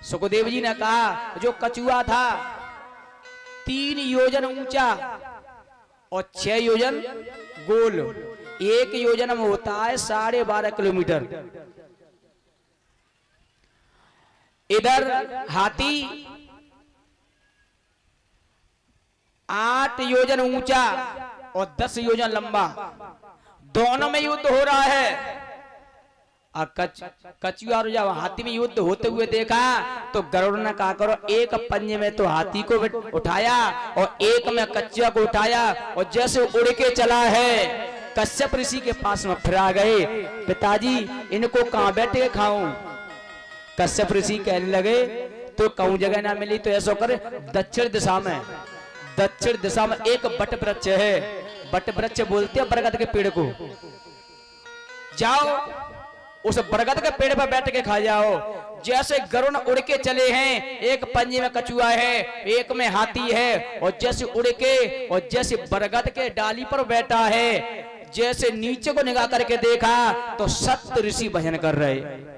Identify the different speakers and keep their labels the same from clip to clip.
Speaker 1: सुखदेव जी ने कहा जो कछुआ था 3 योजन ऊंचा और 6 योजन गोल, 1 योजन में होता है 12.5 किलोमीटर। इधर हाथी 8 योजन ऊंचा और 10 योजन लंबा, दोनों में युद्ध हो रहा है। कछुआ जब हाथी में युद्ध होते हुए देखा तो गरुड़ ने कहा करो, एक पंजे में तो हाथी को उठाया और एक में कछुआ को उठाया और जैसे उड़ के चला है कश्यप ऋषि के पास में फिर आ गए, पिताजी इनको कहां बैठे खाऊं? कश्यप ऋषि कहने लगे तो कहूं जगह ना मिली तो ऐसा कर, दक्षिण दिशा में एक बट वृक्ष है, बट वृक्ष बोलते हैं बरगद के पेड़ को, जाओ उस बरगद के पेड़ पर बैठ के खा जाओ। जैसे गरुड़ उड़ के चले हैं, एक पंजे में कछुआ है, एक में हाथी है, और जैसे उड़ के और जैसे बरगद के डाली पर बैठा है, जैसे नीचे को निगाह करके देखा तो 7 ऋषि भजन कर रहे।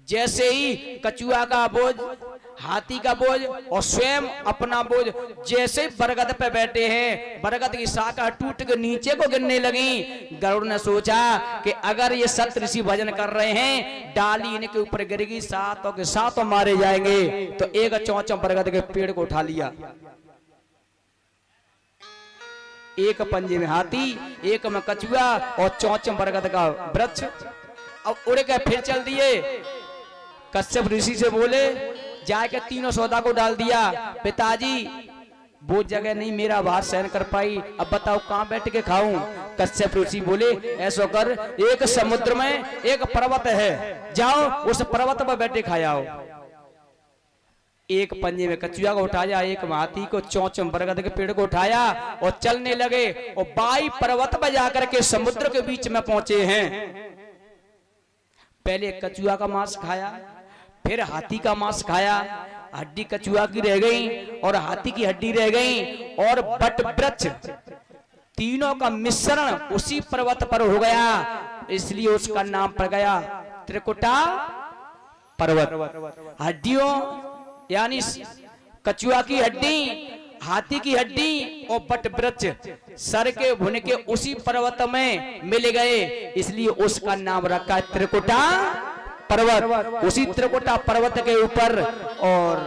Speaker 1: जैसे ही कछुआ का बोझ, हाथी का बोझ और स्वयं अपना बोझ जैसे बरगद पे बैठे हैं, बरगद की शाखा टूट के नीचे को गिरने लगी। गरुड़ ने सोचा कि अगर ये 7 ऋषि भजन कर रहे हैं, डाली इनके ऊपर गिरेगी, 7 के 7 मारे जाएंगे। तो एक चौंच बरगद के पेड़ को उठा लिया, एक पंजे में हाथी, एक में कछुआ और चौंच बरगद का वृक्ष। अब उड़ के फिर चल दिए। कश्यप ऋषि से बोले जाके तीनों सौदा को डाल दिया। पिताजी वो जगह नहीं मेरा भार सहन कर पाई, अब बताओ कहां बैठ के खाऊं? कश्यप ऋषि बोले ऐसा कर, एक समुद्र में एक पर्वत है, जाओ उस पर्वत पर बैठे खाओ। एक पंजे में कछुआ को उठाया, एक हाथी को, चौंच बरगद के पेड़ को उठाया और चलने लगे। और 22 पर्वत पर जाकर के समुद्र के बीच में पहुंचे हैं। पहले कछुआ का मांस खाया, फिर हाथी का मांस खाया, हड्डी कछुआ की रह गई और हाथी की हड्डी रह गई, और बट वृक्ष, तीनों का मिश्रण उसी पर्वत पर हो गया, इसलिए उसका नाम पड़ गया त्रिकुटा पर्वत। हड्डियों यानी कछुआ की हड्डी, हाथी की हड्डी और बट वृक्ष सर के भुन के उसी पर्वत में मिल गए, इसलिए उसका नाम रखा है त्रिकुटा पर्वत। उसी त्रिकुटा पर्वत के ऊपर और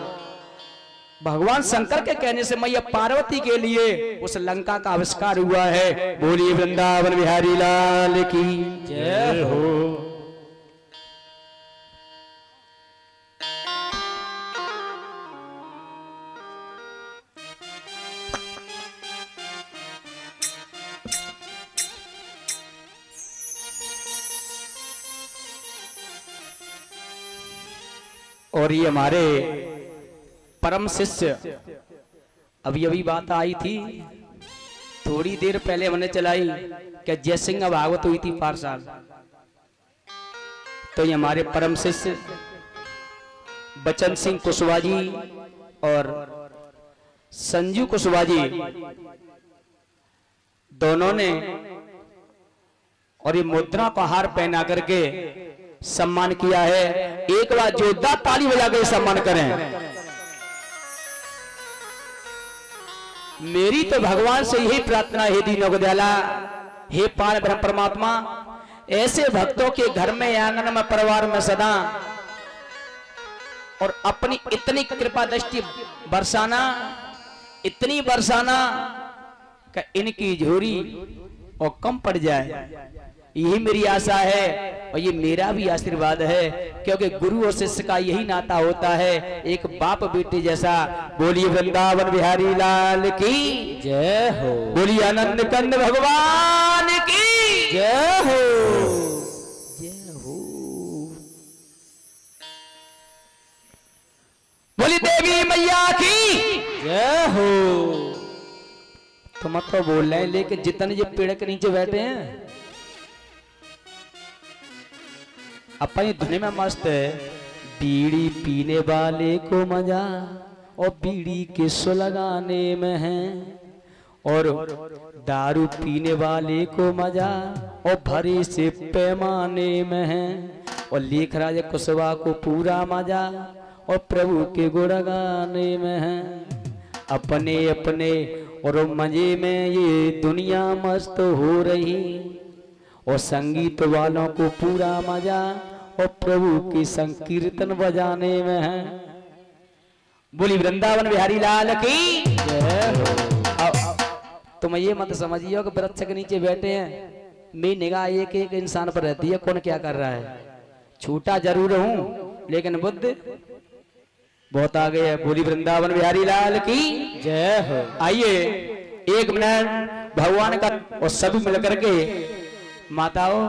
Speaker 1: भगवान शंकर के कहने से मैया पार्वती के लिए उस लंका का आविष्कार हुआ है। बोलिए वृंदावन बिहारी लाल की जय हो। और ये हमारे परम शिष्य, अभी अभी बात आई थी थोड़ी देर पहले हमने चलाई कि जय सिंह भागवत हुई थी पाठशाल, तो ये हमारे परम शिष्य बचन सिंह कुशवाहा जी और संजू कुशवाहा जी दोनों ने और ये मुद्रा को हार पहना करके सम्मान किया है। एक बार जोरदार ताली बजा के सम्मान करें। मेरी तो भगवान से यही प्रार्थना है, दीनों को दयाला, हे पार ब्रह्म परमात्मा, ऐसे भक्तों के घर में, आंगन में, परिवार में सदा और अपनी इतनी कृपा दृष्टि बरसाना, इतनी बरसाना कि इनकी झोरी और कम पड़ जाए, यही मेरी आशा है और ये मेरा भी आशीर्वाद है, क्योंकि गुरु और शिष्य का यही नाता होता है, एक बाप बेटे जैसा। बोलिए वृंदावन बिहारी लाल की जय हो। बोलिए आनंद कंद भगवान की जय हो। जय हो। बोली देवी मैया की जय हो। तो मत तो बोल रहे हैं, लेकिन जितने ये पेड़ के नीचे बैठे हैं अपनी धुन में मस्त है। बीड़ी पीने वाले को मजा और बीड़ी के सुलगाने में है, और दारू पीने वाले को मजा और भरे से पैमाने में है, और लेख राज कुशवाहा को पूरा मजा और प्रभु के गुण गाने में है। अपने अपने और मजे में ये दुनिया मस्त हो रही, और संगीत वालों को पूरा मजा और प्रभु की संकीर्तन बजाने में है। बोली वृंदावन बिहारी लाल की जय हो। तुम ये मत समझिए कि वृक्ष के नीचे बैठे हैं, मेरी निगाह एक एक इंसान पर रहती है, कौन क्या कर रहा है। छोटा जरूर हूं लेकिन बुद्ध बहुत आगे है। बोली वृंदावन बिहारी लाल की जय हो। आइए एक मिनट भगवान का और सभी मिलकर के माताओं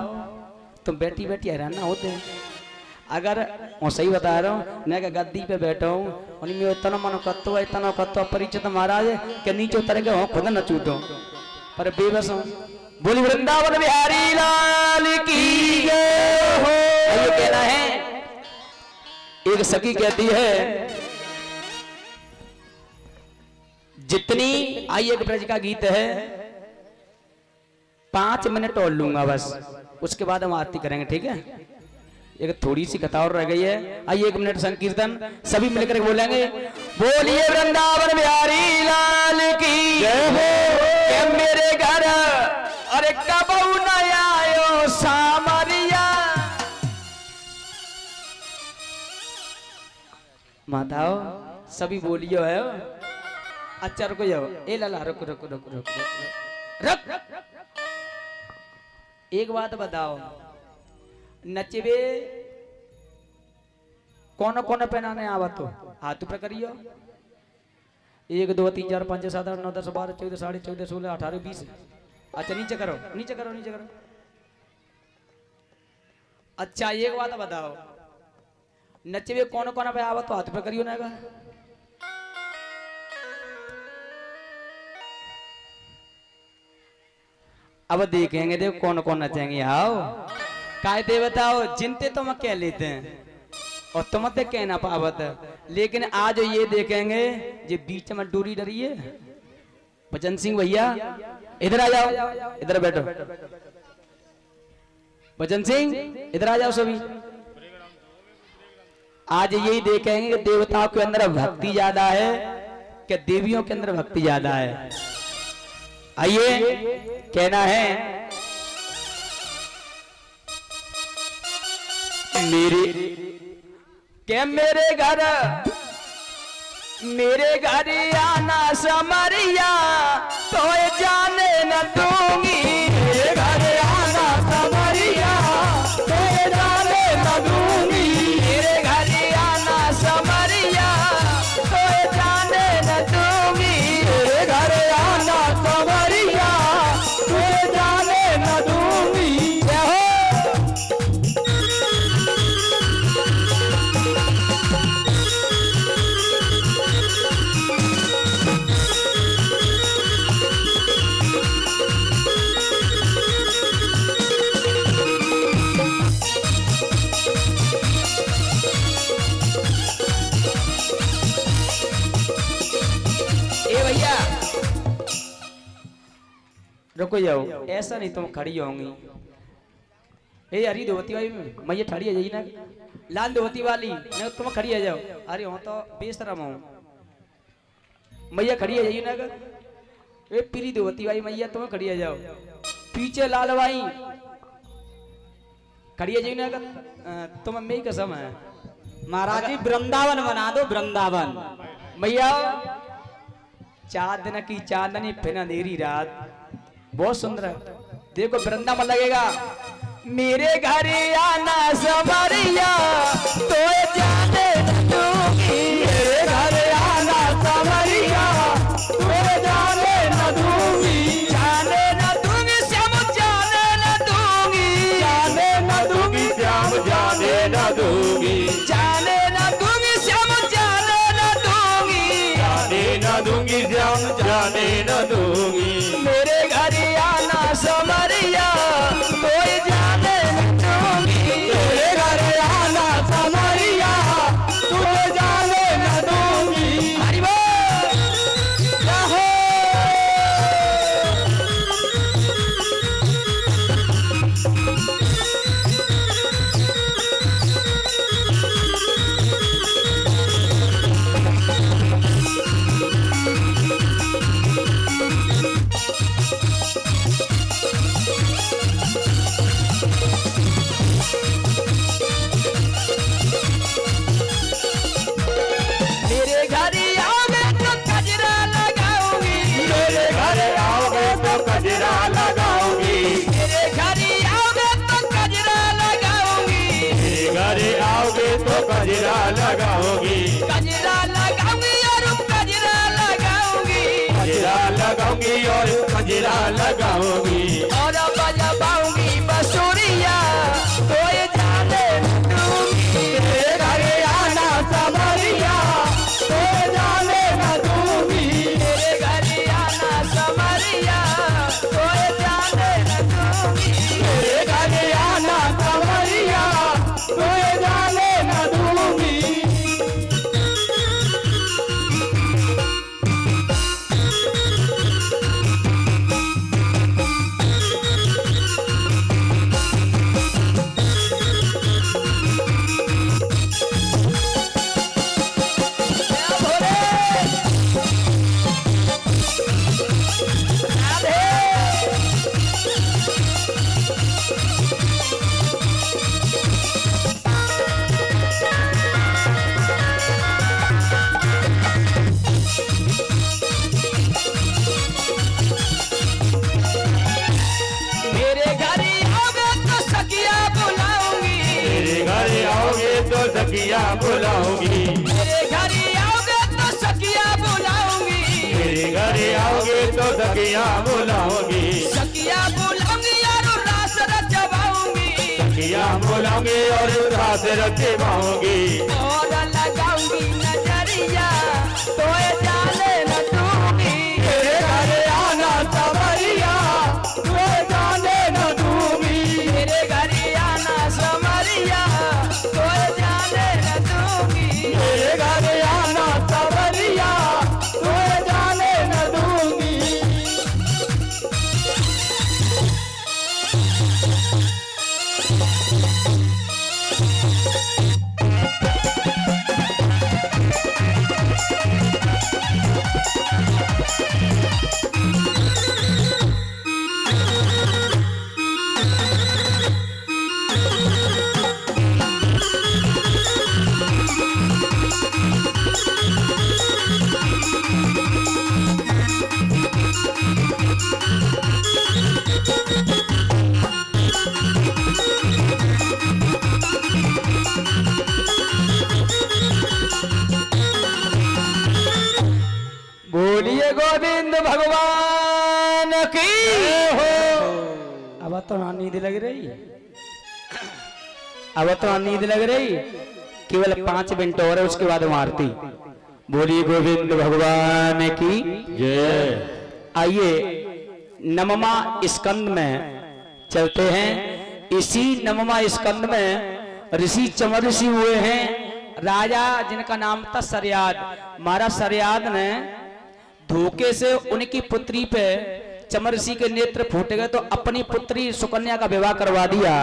Speaker 1: तुम बैठी बैठी हैरान ना होते हैं। अगर मैं सही बता रहा हूँ, मैं गद्दी पे बैठा हूँ उन्हीं में इतना मन कत्तो परिचित महाराज के नीचे उतर के हो खुद न चूटो पर बेबस हूँ। बोली वृंदावन बिहारी लाल की जय हो। ये कहना है, एक सखी कहती है जितनी आई एक ब्रज का गीत है 5 मिनट और लूंगा बस, उसके बाद हम आरती करेंगे, ठीक है। एक थोड़ी सी कथा और रह गई है। आइए 1 मिनट संकीर्तन सभी मिलकर बोलेंगे। बोलिए वृंदावन बिहारी लाल की जय हो। मेरे घर अरे कब न आयो सामरिया। माताओ सभी बोलियो है। अच्छा रुको जाओ, ए लाला रुक रुक रुक रुक रुक रुक। एक बात बताओ, नचबे कौन कौन पहनाने आवा तो हाथ ऊपर करियो। 1 2 3 4 5 6 7 8 9 10 12 14 साढ़े 14 16 18 20। अच्छा नीचे करो नीचे करो नीचे करो। अच्छा एक बात बताओ, नचबे कौन कौन पे आवा तो हाथ ऊपर करियो ना। अब देखेंगे देखो कौन कौन नचेंगे। आओ कायदे बताओ, जिनते तुम कह लेते हैं और तुम ते कह ना पावत, लेकिन आज ये देखेंगे जो बीच में डोरी डरी है। भजन सिंह भैया इधर आ जाओ, इधर बैठो। भजन सिंह इधर आ जाओ सभी। आज यही देखेंगे कि देवताओं के अंदर भक्ति ज्यादा है कि देवियों के अंदर भक्ति ज्यादा है। आइए कहना है, मेरे घर आना समरिया तो जाने न दूंगी। मेरे घर आना समरिया तो जाने न दूंगी। मेरे घर आना समरिया तो जाने न दूंगी। मेरे घर आना समरिया तो जाने न दूंगी। रुको जाओ, ऐसा नहीं तुम खड़ी होंगी। ए हरी धोती वाली मैं खड़ी है जाइए ना, लाल धोती वाली नहीं तुम खड़ी है जाओ। अरे हो तो बेशरम हूँ, मैया खड़ी है जाइए ना। ए पीली धोती वाली मैया तुम खड़ी है जाओ। पीछे लाल वाई खड़ी है जाइए ना। तुम मेरी कसम है
Speaker 2: महाराज जी वृंदावन बना दो, वृंदावन।
Speaker 1: मैया चांदन की चांदनी फिर अंधेरी रात बहुत सुंदर है। देखो वृंदावन लगेगा। मेरे घर आना समरिया तो जाने न दूंगी। मेरे घर आना समरिया तो जाने न दूंगी। जाने न दूंगी श्याम जाने न दूंगी। जाने न दूंगी श्याम जाने न दूंगी। जाने न दूंगी श्याम जाने न दूंगी। जाने न दूंगी श्याम जाने न दूंगी। मेरे घर आना समरिया कोई जाने न दूंगी। मेरे घर आना समरिया
Speaker 3: लगाऊंगी,
Speaker 1: गजरा लगाऊंगी और गजरा लगाऊंगी,
Speaker 3: गजरा लगाऊंगी और गजरा लगाऊंगी,
Speaker 1: और बजवाऊंगी बसुरिया तो ये जाने न दूंगी।
Speaker 3: तेरे घर आना समरिया तो जाने न दूंगी,
Speaker 1: तेरे घर आना समरिया तो ये जाने न दूंगी।
Speaker 3: तेरे घर आना समरिया तो जाने न दूंगी।
Speaker 1: मेरे घर आओगे तो सखिया बुलाऊंगी,
Speaker 3: मेरे घर आओगे तो सखिया बुलाऊंगी,
Speaker 1: मेरे घर आओगे तो सखिया बुलाऊंगी,
Speaker 3: मेरे घर आओगे तो सखिया बुलाऊंगी,
Speaker 1: सखिया बुलाऊंगी और रास रचवाऊंगी,
Speaker 3: सखिया बुलाऊंगी और रात रचवाऊंगी,
Speaker 1: और लगाऊंगी नजरिया तो ये जाने न दूंगी।
Speaker 3: तेरे घर आना समरिया तो जाने न दूंगी,
Speaker 1: मेरे घर आना समरिया तो ये जाने न दूंगी।
Speaker 3: तेरे घर आना समरिया तो जाने न दूंगी।
Speaker 1: बोलिए गोविंद भगवान की हो। अब तो ना नींद लग रही, अब तो ना नींद लग रही, केवल 5 मिनट और है उसके बाद आरती। बोलिए गोविंद भगवान की
Speaker 3: जय।
Speaker 1: आइए नवमा स्कंद में चलते हैं। इसी नवमा स्कंद में ऋषि चमर ऋषि हुए हैं, राजा जिनका नाम था सरयाद। महाराज सरयाद ने धोखे से उनकी पुत्री पे चमर ऋषि के नेत्र फूट गए तो अपनी पुत्री सुकन्या का विवाह करवा दिया।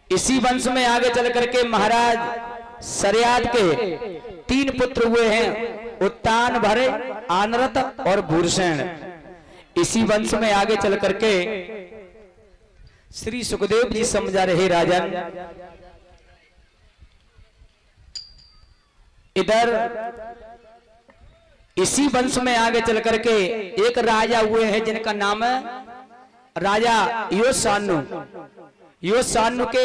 Speaker 1: इसी वंश में आगे चल करके महाराज सरयाद के 3 पुत्र हुए हैं, उत्तान, भरे, आनरत और भूरसेन। इसी वंश में आगे चल करके श्री सुखदेव जी समझा रहे राजन, इधर इसी वंश में आगे चल करके एक राजा हुए हैं जिनका नाम है राजा योशानु। योशानु के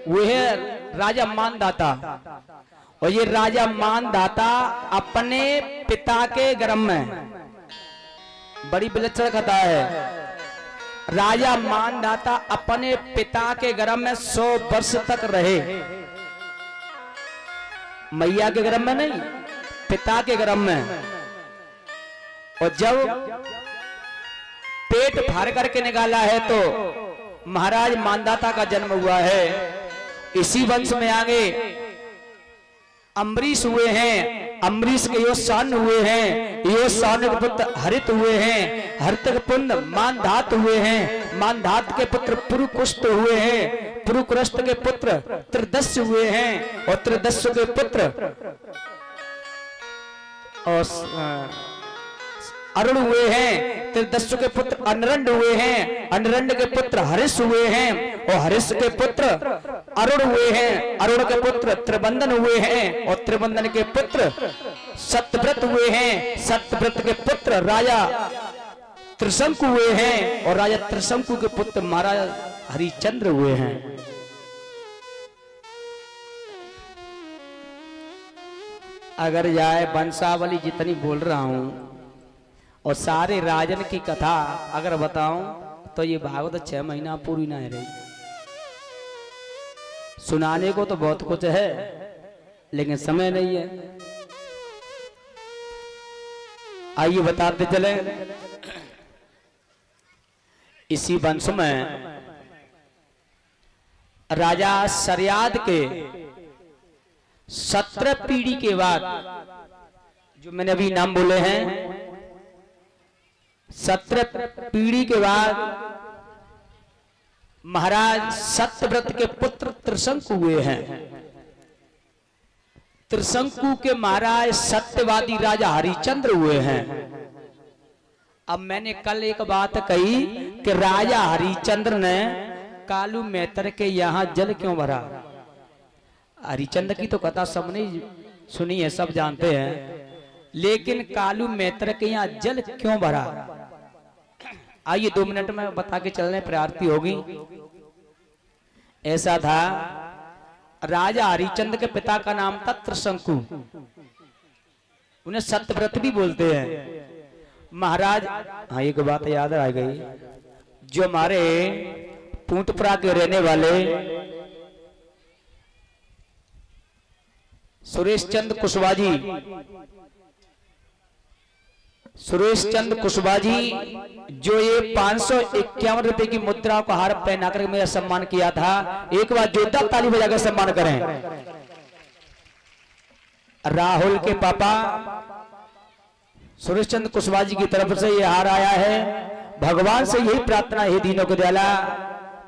Speaker 1: हुए हैं राजा मानदाता, और ये राजा मानदाता अपने पिता के गर्भ में, बड़ी विलक्षण कथा है, राजा मानदाता अपने पिता के गर्भ में 100 वर्ष तक रहे। मैया के गर्भ में नहीं, पिता के गर्भ में। और जब पेट फाड़ करके निकाला है तो महाराज मानदाता का जन्म हुआ है। इसी वंश में आगे अम्बरीश हुए हैं, अम्बरीश के योशान हुए हैं, योशान के पुत्र हरित हुए हैं, हरित के पुत्र मानधात हुए हैं, मानधात के पुत्र पुरुकुष्ट हुए हैं, पुरुकुष्ट के पुत्र त्रिदस्य हुए हैं, और त्रिदस्य के पुत्र और अरुण हुए हैं। त्रिदस्य के पुत्र अनरंड हुए हैं, अनरंड के पुत्र हरिश हुए हैं, और हरिश के पुत्र अरुण हुए हैं, अरुण के पुत्र त्रिबंधन हुए हैं, और त्रिबंधन के पुत्र सत्यव्रत हुए हैं, सत्यव्रत के पुत्र राजा त्रिशंकु हुए हैं, और राजा त्रिशंकु के पुत्र महाराज हरिश्चंद्र हुए हैं। अगर जाए वंशावली जितनी बोल रहा हूं और सारे राजन की कथा अगर बताऊं तो ये भागवत 6 महीना पूरी ना रही। सुनाने को तो बहुत कुछ है लेकिन समय नहीं है। आइए बताते चले। इसी वंश में राजा सरियाद के 17 पीढ़ी के बाद, जो मैंने अभी नाम बोले हैं, 17 पीढ़ी के बाद महाराज सत्यव्रत के पुत्र त्रिशंकु हुए हैं। त्रिशंकु के महाराज सत्यवादी राजा हरिश्चंद्र हुए हैं। अब मैंने कल एक बात कही कि राजा हरिश्चंद्र ने कालू मैत्र के यहां जल क्यों भरा। हरिश्चंद्र की तो कथा सबने सुनी है, सब जानते हैं, लेकिन कालू मैत्र के यहाँ जल क्यों भरा, आइए 2 मिनट में बता के चलने प्रार्थी होगी। ऐसा था, राजा हरिश्चंद्र के पिता का नाम था त्रिशंकु, उन्हें सत्यव्रत भी बोलते हैं। महाराज, हाँ एक बात याद आ गई, जो हमारे पूंटपुरा के रहने वाले सुरेश चंद कुशवाहा जी, जो ये 551 रुपए की मुद्रा को हार पहना कर मेरा सम्मान किया था, एक बार जोरदार ताली बजाकर सम्मान करें। राहुल के पापा सुरेश चंद कुशवाहा जी की तरफ से ये हार आया है। भगवान से यही प्रार्थना है, दीनों को दयाला,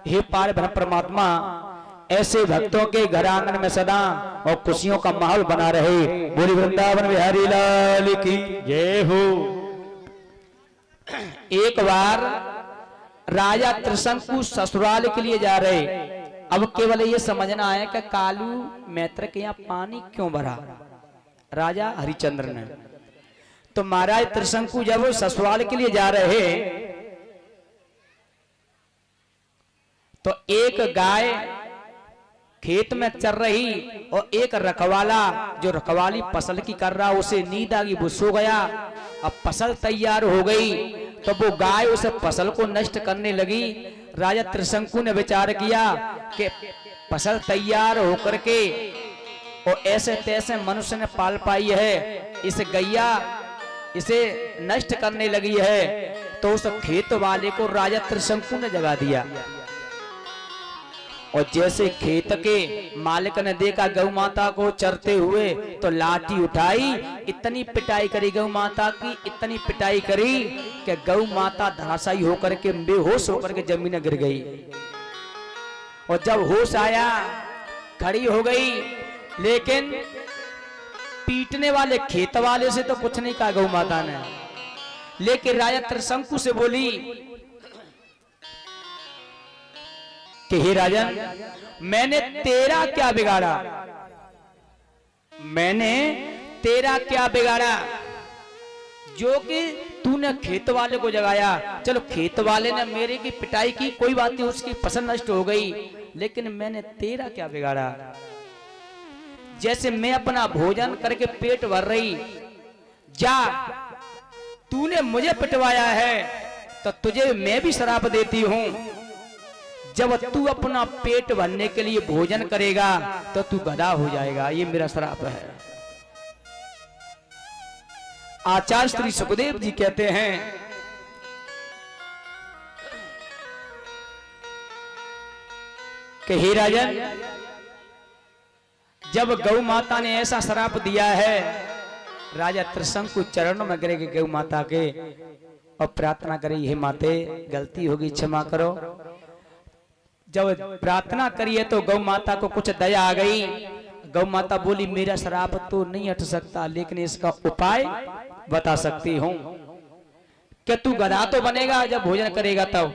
Speaker 1: हे पार ब्रह्म परमात्मा, ऐसे भक्तों के घर आंगन में सदा और खुशियों का माहौल बना रहे। बोली वृंदावन बिहारी लाल की जय हो। एक बार राजा त्रिशंकु ससुराल के लिए जा रहे। अब केवल ये समझना है कि कालू मैत्र के यहाँ पानी क्यों भरा राजा हरिश्चंद्र ने। तो महाराज त्रिशंकु जब ससुराल के लिए जा रहे तो एक गाय खेत में चर रही और एक रखवाला जो रखवाली फसल की कर रहा, उसे नींद आ गई, वो सो गया। अब फसल तैयार हो गई तो वो गाय उस फसल को नष्ट करने लगी। राजा त्रिशंकु ने विचार किया कि फसल तैयार होकर के और ऐसे तैसे मनुष्य ने पाल पाई है, इस गैया इसे नष्ट करने लगी है। तो उस खेत वाले को राजा त्रिशंकु ने जगा दिया। और जैसे खेत के मालिक ने देखा गौ माता को चरते हुए तो लाठी उठाई, इतनी पिटाई करी गौ माता की, इतनी पिटाई करी कि गौ माता धराशायी होकर के बेहोश होकर के जमीन में गिर गई। और जब होश आया खड़ी हो गई, लेकिन पीटने वाले खेत वाले से तो कुछ नहीं कहा गौ माता ने। लेकिन राजा त्रिशंकु से बोली कि हे राजन, मैंने तेरा क्या बिगाड़ा, मैंने तेरा क्या बिगाड़ा जो कि तूने खेत वाले को जगाया। चलो खेत वाले ने मेरे की पिटाई की, कोई बात नहीं, उसकी फसल नष्ट हो गई, लेकिन मैंने तेरा क्या बिगाड़ा। जैसे मैं अपना भोजन करके पेट भर रही, जा तूने मुझे पिटवाया है तो तुझे मैं भी श्राप देती हूं। जब तू अपना पेट भरने के लिए भोजन करेगा तो तू गधा हो जाएगा, ये मेरा श्राप है। आचार्य श्री सुखदेव जी कहते हैं कि हे राजन, जब गौ माता ने ऐसा श्राप दिया है, राजा त्रिशंकु चरणों में गिरे गौ माता के और प्रार्थना करी, हे माते गलती होगी क्षमा करो। जब प्रार्थना करिए तो गौ माता को कुछ दया आ गई। गौ माता बोली, मेरा श्राप तो नहीं हट सकता, लेकिन इसका उपाय बता सकती हूं। क्या तू गधा तो बनेगा जब भोजन करेगा तब,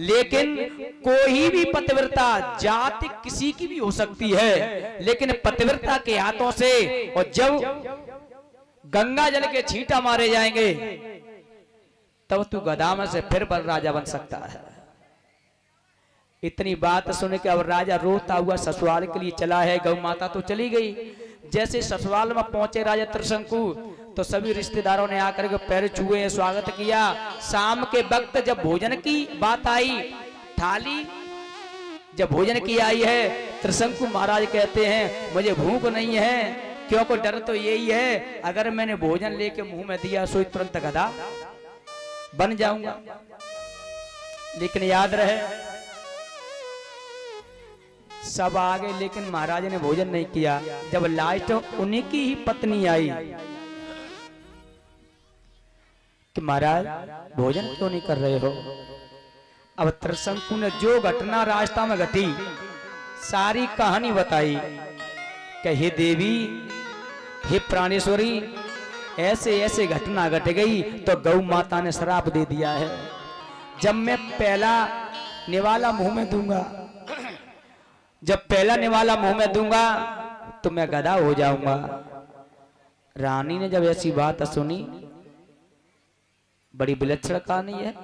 Speaker 1: लेकिन कोई भी पतिव्रता, जाति किसी की भी हो सकती है, लेकिन पतिव्रता के हाथों से और जब गंगा जल के छींटा मारे जाएंगे तब तू गधा में से फिर राजा बन सकता है। इतनी बात सुन के अब राजा रोता हुआ ससुराल के लिए चला है। गौ माता तो चली गई, जैसे ससुराल में पहुंचे राजा त्रिशंकु तो सभी रिश्तेदारों ने आकर के पैर छुए, स्वागत किया। शाम के वक्त जब भोजन की बात आई, थाली जब भोजन की आई है, त्रिशंकु महाराज कहते हैं मुझे भूख नहीं है, क्योंकि डर तो यही है अगर मैंने भोजन लेके मुंह में दिया सो तुरंत गधा बन जाऊंगा। लेकिन याद रहे सब आ गए, लेकिन महाराज ने भोजन नहीं किया। जब लास्ट उन्हीं की ही पत्नी आई कि महाराज भोजन क्यों नहीं कर रहे हो। अब त्रिशंकु ने जो घटना रास्ता में घटी सारी कहानी बताई कि हे देवी, हे प्राणेश्वरी, ऐसे ऐसे घटना घट गई तो गौ माता ने श्राप दे दिया है, जब मैं पहला निवाला मुंह में दूंगा, जब पहला निवाला मुंह में दूंगा तो मैं गधा हो जाऊंगा। रानी ने जब ऐसी बात सुनी, बड़ी विलक्षण कहानी है,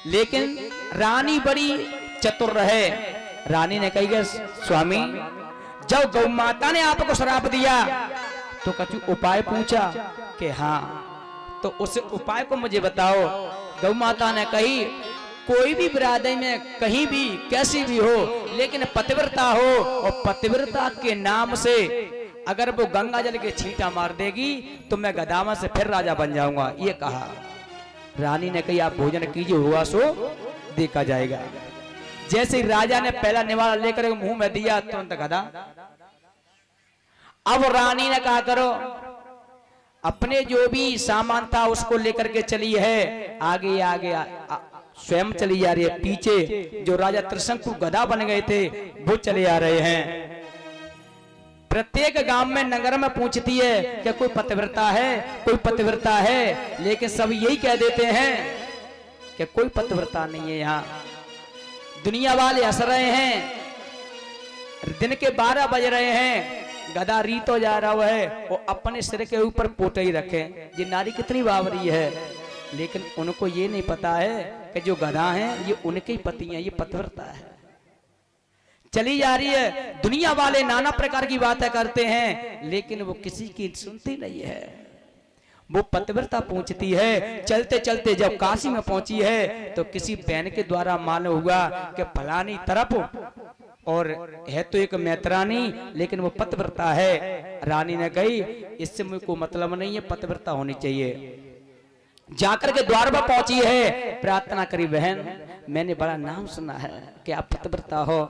Speaker 1: लेकिन रानी बड़ी चतुर रहे। रानी ने कही स्वामी जब गौ माता ने आपको श्राप दिया तो कछु उपाय पूछा कि हाँ, तो उस उपाय को मुझे बताओ। गौ माता ने कही कोई भी बिरादरी में कहीं भी कैसी भी हो, लेकिन पतिव्रता हो और पतिव्रता के नाम से अगर वो गंगा जल के छींटा मार देगी तो मैं गदामा से फिर राजा बन जाऊंगा, ये कहा। रानी ने कही आप भोजन कीजिए, हुआ सो देखा जाएगा। जैसे ही राजा ने पहला निवाला लेकर मुंह में दिया तुरंत गधा। अब रानी ने कहा करो अपने जो भी सामान था उसको लेकर के चली है, आगे आगे स्वयं चली जा रही है, पीछे जो राजा त्रिशंकु गधा बन गए थे वो चले आ रहे हैं। प्रत्येक गांव में नगर में पूछती है कि कोई पतिव्रता है, कोई पतिव्रता है, लेकिन सब यही कह देते हैं कि कोई पतिव्रता नहीं है। यहाँ दुनिया वाले हंस रहे हैं, दिन के 12 बज रहे हैं, गधा रीतो जा रहा है और अपने सिर के ऊपर पोटे ही रखे। ये नारी कितनी बावरी है, लेकिन उनको ये नहीं पता है कि जो गधा हैं ये उनके ही पति हैं, ये पतिव्रता है। चली जा रही है, दुनिया वाले नाना प्रकार की बातें करते हैं, लेकिन वो किसी की सुनती नहीं है। वो पतिव्रता पूछती है। चलते चलते जब काशी में पहुंची है तो किसी बहन के द्वारा मालूम हुआ कि फलानी तरफ और है तो एक मैत्रानी, लेकिन वो पतिव्रता है। रानी ने कही इससे मुझे कोई मतलब नहीं है, पतिव्रता होनी चाहिए। जाकर के द्वार पर पहुंची है, प्रार्थना करी बहन मैंने बड़ा नाम सुना है कि आप पतिव्रता हो।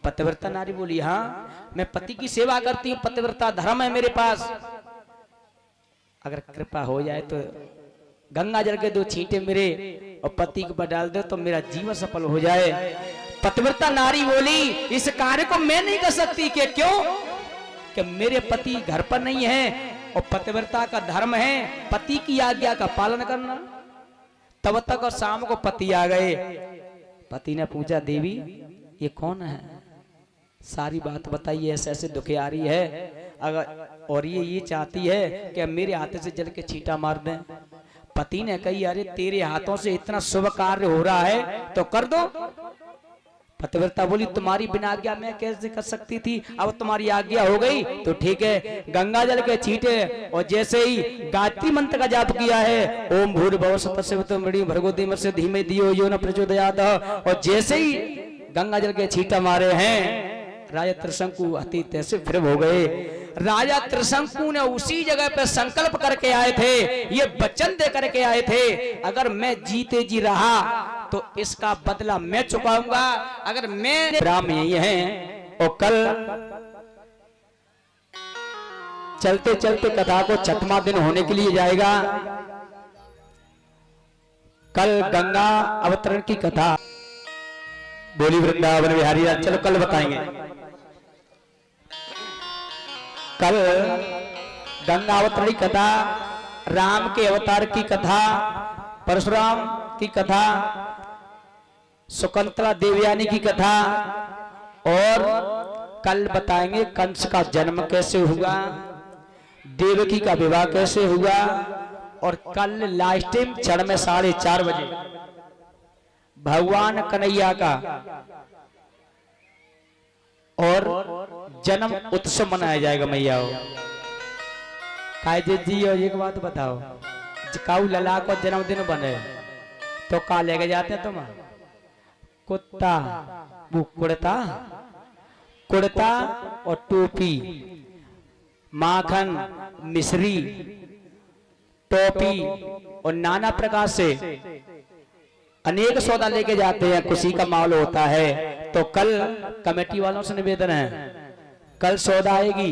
Speaker 1: पतिव्रता नारी बोली हाँ मैं पति की सेवा करती हूँ, पतिव्रता धर्म है मेरे पास, अगर कृपा हो जाए तो गंगा जल के 2 छींटे मेरे और पति के ऊपर डाल दो तो मेरा जीवन सफल हो जाए। पतिव्रता नारी बोली इस कार्य को मैं नहीं कर सकती। कि क्यों? कि मेरे पति घर पर नहीं है और पतिव्रता का धर्म है पति की आज्ञा का पालन करना। तब तक और शाम को पति आ गए। पति ने पूछा देवी ये कौन है, सारी बात बताइए, ऐसे ऐसे दुखियारी है अगर और ये चाहती है कि मेरे हाथ से जल के छींटा मार दें। पति ने कही अरे तेरे हाथों से इतना शुभ कार्य हो रहा है तो कर दो। पतिव्रता बोली तुम्हारी बिना आज्ञा मैं कैसे कर सकती थी, अब तुम्हारी आज्ञा हो गई तो ठीक है। गंगा जल के छींटे और जैसे ही गायत्री मंत्र का जाप किया है ओम भूर्भुवः स्वः स्वः भर्गो देवस्य धीमहि धियो यो न प्रचोदयात्, और जैसे ही गंगा जल के छींटा मारे हैं राजा त्रिशंकु अति तैसे फिर हो गए। राजा त्रिशंकु ने उसी जगह पे संकल्प करके आए थे, ये वचन दे करके आए थे अगर मैं जीते जी रहा तो इसका बदला मैं चुकाऊंगा। अगर मैं राम यही है। और कल चलते चलते कथा को 6वां दिन होने के लिए जाएगा। कल गंगा अवतरण की कथा, बोली वृंदावन बिहारी राज, चलो कल बताएंगे। कल गंगा अवतरण की कथा, राम के अवतार की कथा, परशुराम की कथा, शकुंतला देवयानी की कथा, और कल बताएंगे कंस का जन्म कैसे हुआ, देवकी का विवाह कैसे हुआ, और कल लास्ट टाइम क्षण में 4:30 बजे भगवान कन्हैया का और जन्म उत्सव मनाया जाएगा मैया। कायजे जी और एक बात बताओ, काऊ लला को जन्मदिन बने तो का लेके जाते हैं तुम? कुत्ता, वो कुर्ता, कुर्ता और टोपी, माखन, मिश्री, टोपी और नाना प्रकार से अनेक सौदा लेके जाते हैं। खुशी का माहौल होता है। तो कल कमेटी वालों से निवेदन है, कल सौदा आएगी,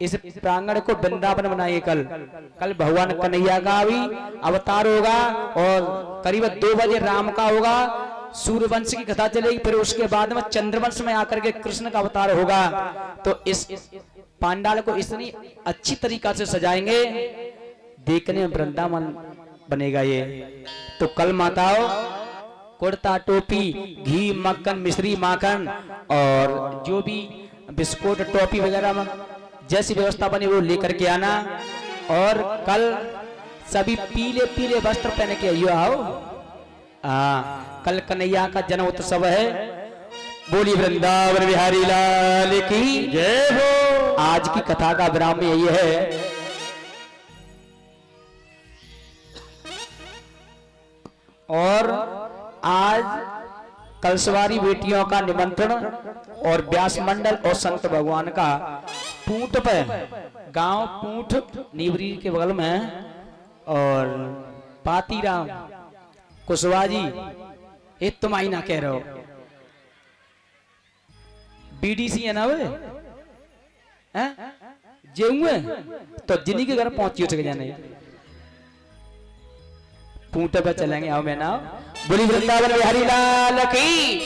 Speaker 1: इस प्रांगण को वृंदावन बनाइए। कल भगवान कन्हैया का भी अवतार होगा और करीब 2 बजे राम का होगा। सूर्यवंश की कथा चलेगी, फिर उसके बाद में चंद्रवंश में आकर के कृष्ण का अवतार होगा। तो इस पांडाल को इतनी अच्छी तरीका से सजाएंगे, देखने में वृंदावन बनेगा ये। तो कल माताओं कुर्ता, टोपी, घी, मक्खन, मिश्री, माखन और जो भी बिस्कुट, टॉफी वगैरह जैसी व्यवस्था बनी वो लेकर के आना। और कल सभी पीले पीले वस्त्र पहन के आइयो। आओ, कल कन्हैया का जन्म उत्सव है। बोली वृंदावन बिहारी लाल की जय हो। आज की कथा का विराम यही है। और आज कलसवारी बेटियों का निमंत्रण और व्यास मंडल और संत भगवान का पूंट पे, गांव पूंट नीवरी के बगल में, और पातीराम कुशवाहा जी, ये तुम आई ना कह रहे हो, बीडीसी है ना वे हैं? जे हुए तो जिन्हीं के घर पहुंची उठ के जाने पूंटे पे चलेंगे। आओ मैं ना, बोली वृंदावन बिहारी लाल की,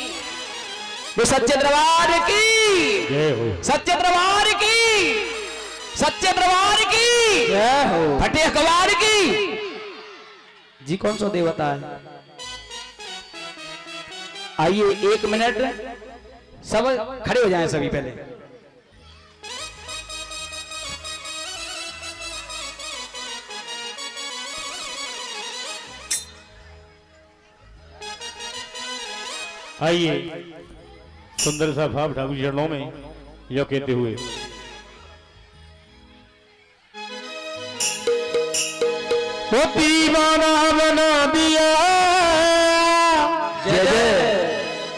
Speaker 1: वो सच्चे दरबार की जय हो, सच्चे दरबार की, सच्चे दरबार की जय हो, फटे अखबार की जी। कौन सा देवता है? आइए 1 मिनट सब खड़े हो जाएं सभी पहले।
Speaker 4: आइए सुंदर सा भाव ठाकुर चरणों में यह कहते हुए, वो दीवाना बना दिया जय जय,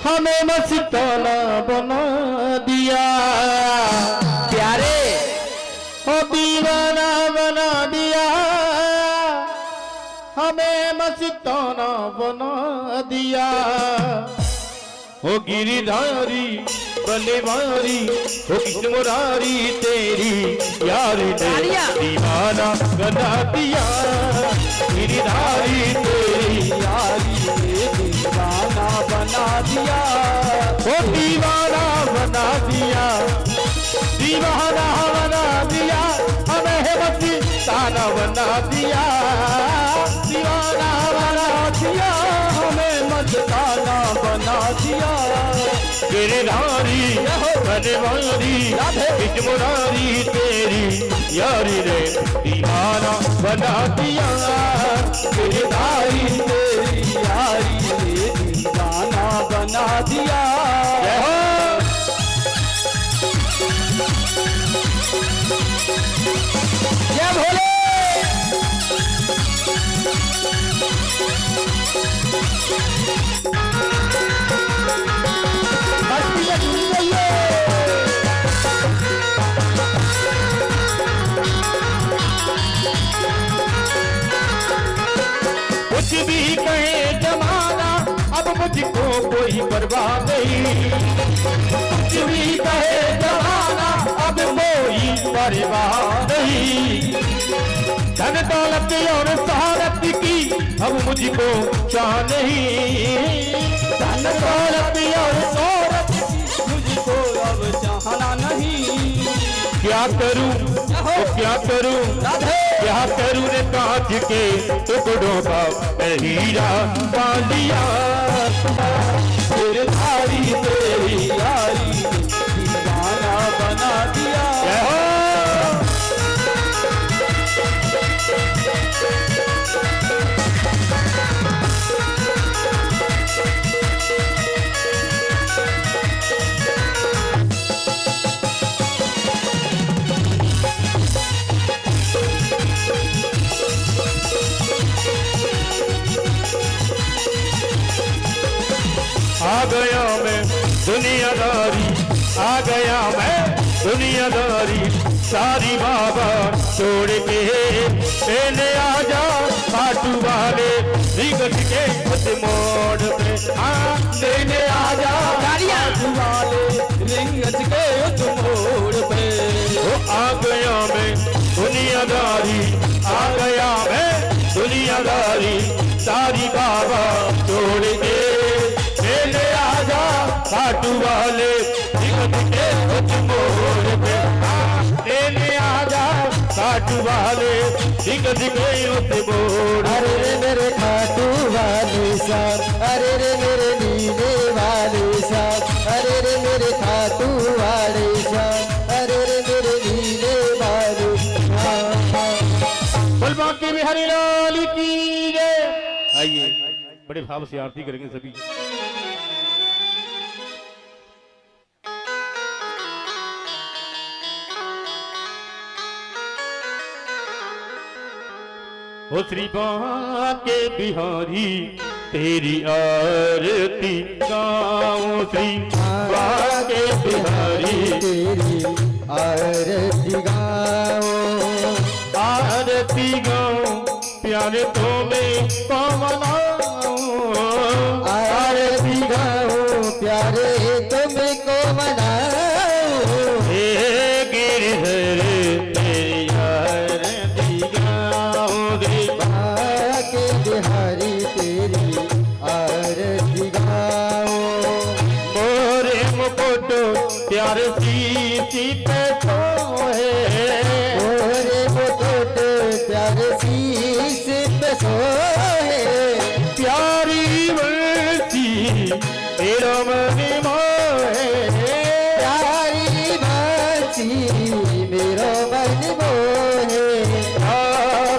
Speaker 4: हमें मस्ताना बना दिया प्यारे, वो दीवाना बना दिया, हमें मस्ताना बना दिया। ओ गिरिधारी बल्लेवारी, ओ कृष्ण मुरारी, तेरी यार ने दीवाना बना दिया। गिरिधारी तेरी यारी ने दीवाना बना दिया। ओ दीवाना बना दिया, दीवाना बना दिया, हमें मस्ताना बना दिया। दीवाना बना दिया, हमें मस्ताना बना दिया। गिरधारी बनवारी, कृष्ण मुरारी, तेरी यारी रे दीवाना बना दिया। गिरधारी तेरी यारी रे दीवाना बना दिया। जय हो। जय भोले। कुछ भी कहे जमाना, अब मुझको कोई परवाह नहीं। कुछ भी कहे जमाना, अब कोई परवाह नहीं। धन दौलत और शोहरत की अब मुझको चाह नहीं। धन दौलत और शोहरत की मुझको अब चाहना नहीं। क्या करूं क्या करूं क्या करूं रे, कांच के टुकड़ों का हीरा पा लिया। गिरधारी तेरी यारी दीवाना बना दिया। दुनियादारी आ गया मैं दुनियादारी सारी बाबा छोड़ के पहले आजा खाटू वाले दिगट के उस मोड़ पे हाँ लेने आजा खाटू वाले
Speaker 3: लिंगज के उस मोड़ पे
Speaker 4: वो आ गया मैं दुनियादारी आ गया मैं दुनियादारी सारी बाबा छोड़ के पहले आजा खाटू वाले दिगट के उस मोड़ पे लेने आजा खाटू वाले दिगट के उस मोड़।
Speaker 3: अरे रे मेरे खाटू वाले साहब, अरे रे मेरे नीले वाले साहब, अरे रे मेरे खाटू वाले साहब, अरे रे मेरे नीले वाले साहब।
Speaker 4: बलबा के बिहारी लाल की जय। आइए बड़े भाव से आरती करेंगे सभी। ओ श्री बाके बिहारी तेरी आरती गाऊं श्री बाके बिहारी
Speaker 3: तेरी आरती गाओ,
Speaker 4: आरती गाऊं प्यारे तुम्हें पवनाऊं
Speaker 3: आरती गाओ प्यारे तुमको मनाओ,
Speaker 4: हे गिरधर तेरी आरती गाऊं रे
Speaker 3: बाके बिहारी तेरी आरती गाओ,
Speaker 4: मोरे मुकुट प्यार सी पे सोहे
Speaker 3: ओरे मुकुट प्यारे शीश पे सोहे,
Speaker 4: प्यारी बंसी तेरा मन मोहे
Speaker 3: प्यारी बाची मेरो मन मोहे,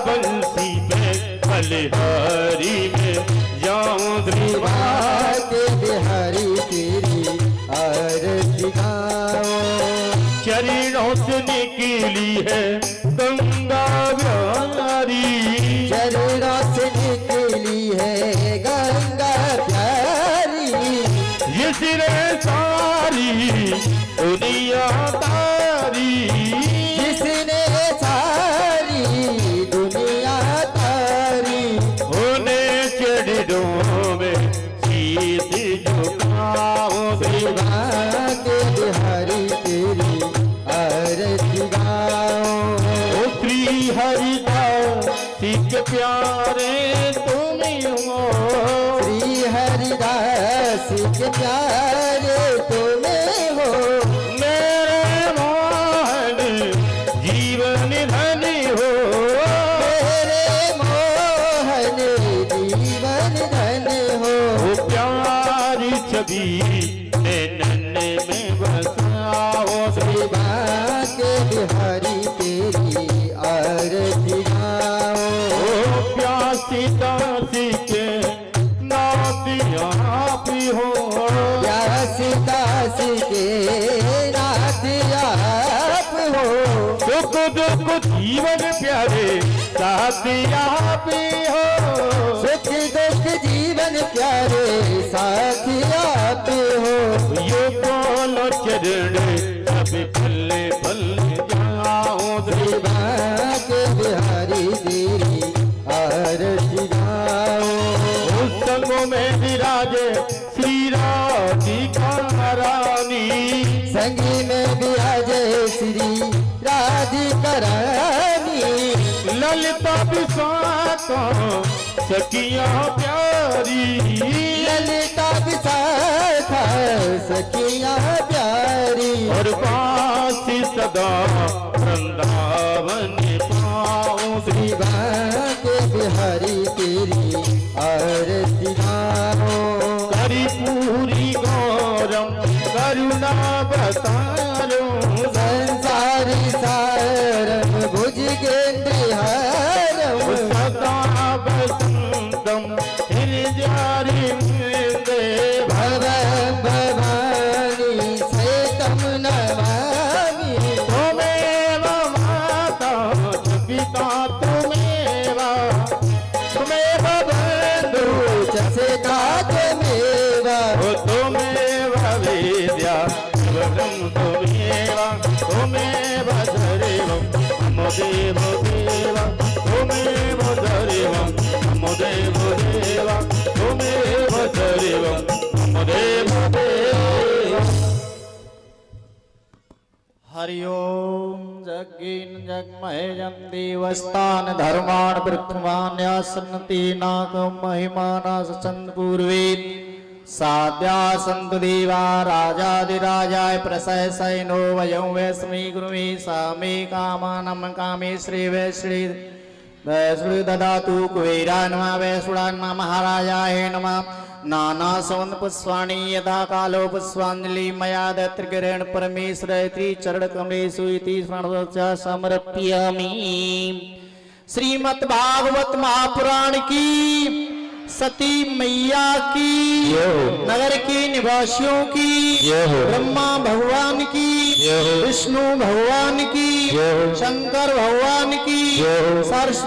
Speaker 4: बंसी में बलिहारी में जाऊं श्रीवा
Speaker 3: बाके बिहारी तेरी आरती गाओ,
Speaker 4: चरणों से निकली है गंगा प्यारी
Speaker 3: चरणों से निकली है गंगा प्यारी,
Speaker 4: जिसने सारी दुनिया तारी
Speaker 3: जिसने सारी दुनिया तारी,
Speaker 4: होने चरणों में शीश झुकाऊं श्रीवा
Speaker 3: बाके बिहारी तेरी आरती गाओ,
Speaker 4: श्री हरिदास सिख प्यारे तुम हो
Speaker 3: श्री हरिदास के प्यारे तुम्हें हो,
Speaker 4: मेरे मोहन जीवन धन हो
Speaker 3: मेरे मोहन जीवन धन हो,
Speaker 4: वो प्यारी छवि नैनन में बसाओ श्री
Speaker 3: बाके बिहारी तेरी आरती गाओ,
Speaker 4: ओ प्यासी दासी के नाती आप हो
Speaker 3: प्यासी दासी के नाथ आप हो,
Speaker 4: सुख दुख जीवन प्यारे साथी आप हो
Speaker 3: सुख दुख जीवन प्यारे साथी आप हो,
Speaker 4: ये बोलो चरण सब पल्ले पल्ले जाओ श्री
Speaker 3: बाके बिहारी तेरी आरती गाओ,
Speaker 4: उस संगों में विराजे श्री राधिका रानी
Speaker 3: संगी में विराजे श्री राधिका रानी,
Speaker 4: ललिता विशाखा सखिया प्यारी
Speaker 3: ललिता विशाखा सखिया प्यारी,
Speaker 4: और बासी सदा वृंदावन पाऊं श्री
Speaker 3: बाके बिहारी तेरी आरती गाओ,
Speaker 4: करी पूरी गौरम करुणा बतारो
Speaker 3: संसारी सारम भुजगेन्द्रिहारम,
Speaker 4: सदा बसंतम हृदयारी देव
Speaker 3: भवं भवानी सेतम नमामि,
Speaker 4: त्वमेव माता देव देवा त्वमेव दैवं मम देव देवा त्वमेव दैवं मम देव देवा।
Speaker 3: हरि ओम जग्गीन जगमहेयं देवस्थान धर्माण वृक्षमान्यासन्नति नाकं महिमानास चंद पूर्वेद साध्या संतु देवा राजाधिराजाय प्रशंसयनो वयं वैस्मि गुरुवे सामे कामानं कामे श्री वैश्री वैश्री ददातु कुबेराय नमः वैश्वाय नमः महाराजाय नमः नाना सवन पुष्पाणि यथा कालो पुष्पांजलि मया दत्तगिरेण परमेश्वरति चरण कमलेषु इति स्मरणस्य समर्पयामि। श्रीमद् भागवत महापुराण की सती मैया की नगर के निवासियों की ब्रह्मा भगवान की विष्णु भगवान की शंकर भगवान की सरस्वती